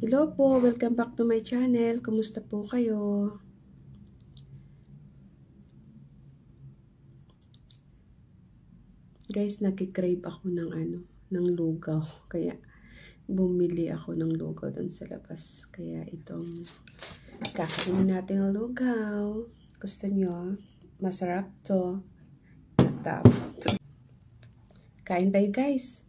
Hello po, welcome back to my channel. Kumusta po kayo? Guys, nagki-crave ako ng lugaw. Kaya bumili ako ng lugaw doon sa labas. Kaya itong kakainin natin ng lugaw. Gusto nyo? Masarap to. Kain tayo, guys.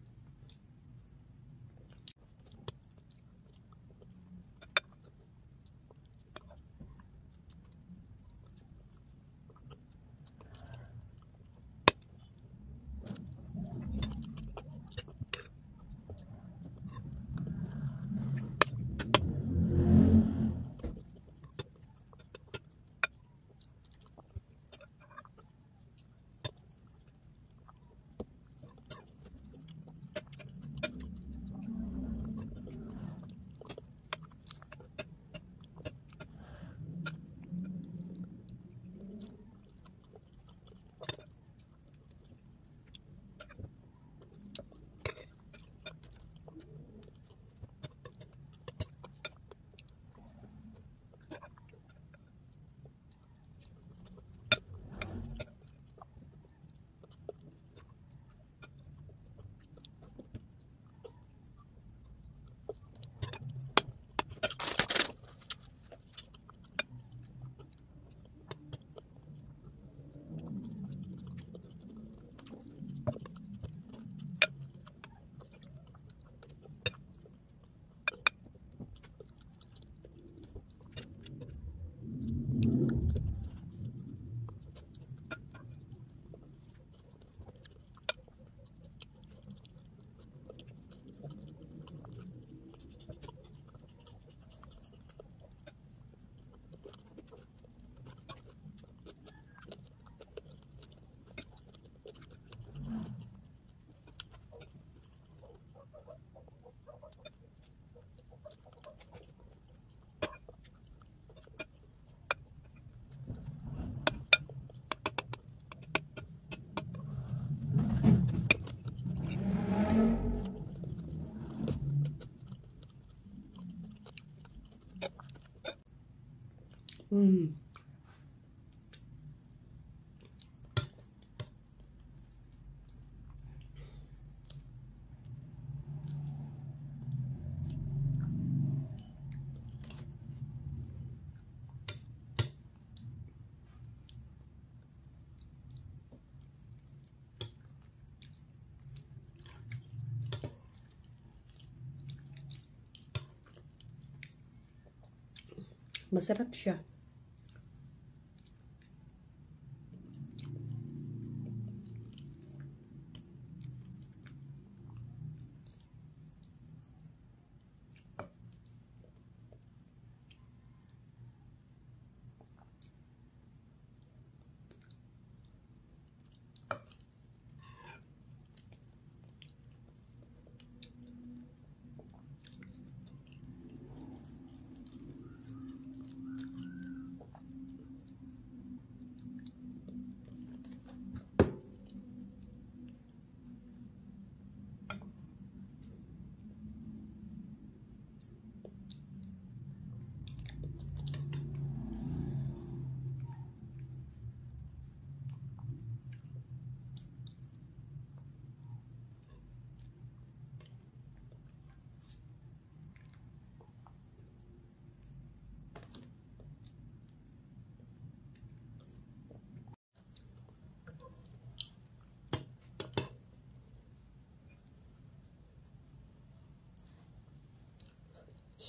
Masarap siya.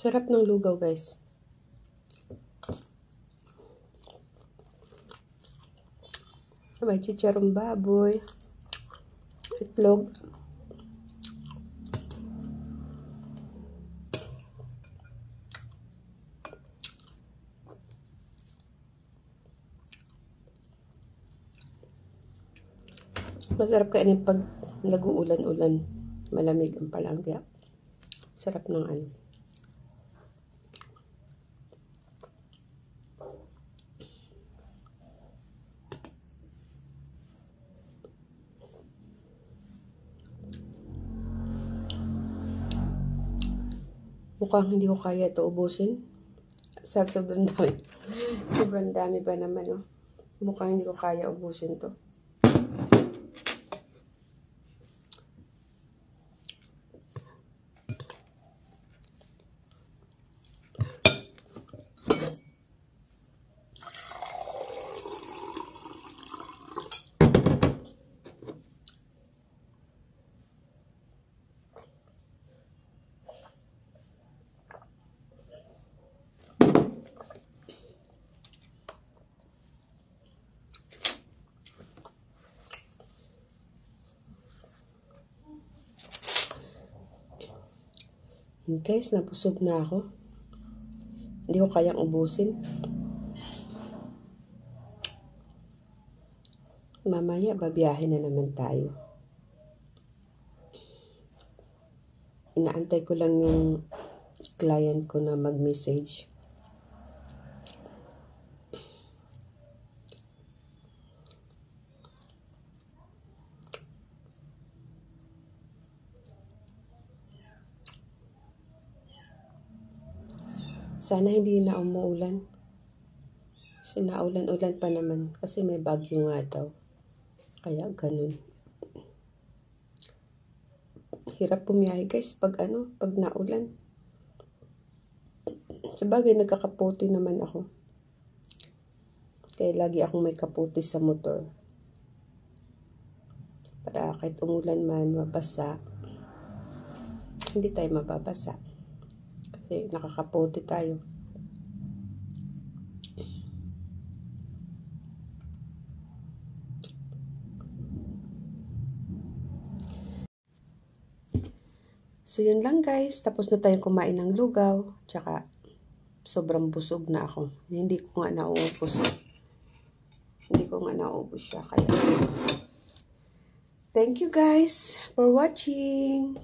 Sarap ng lugaw, guys. May chicharong baboy, itlog. Masarap kainin pag nag-uulan-ulan. Malamig ang palangga. Sarap ng ano. Mukhang hindi ko kaya ito ubusin. Sobrang dami. Sobrang dami ba naman, oh. Mukhang hindi ko kaya ubusin to. Guys, nabusog na ako. Hindi ko kayang ubusin. Mamaya, babiyahe na naman tayo. Inaantay ko lang yung client ko na mag-message. Sana hindi na umuulan. Kasi naulan-ulan pa naman. Kasi may bagyo nga daw. Kaya ganun. Hirap pumiyahe guys pag naulan. Sabagay nagkakaputi naman ako. Kaya lagi akong may kaputi sa motor. Para kahit umulan man, mabasa. Hindi tayo mababasa. Kasi nakakaputi tayo. So yun lang guys. Tapos na tayong kumain ng lugaw. Tsaka sobrang busog na ako. Hindi ko nga nauubos. Hindi ko nga nauubos siya. Kaya thank you guys for watching.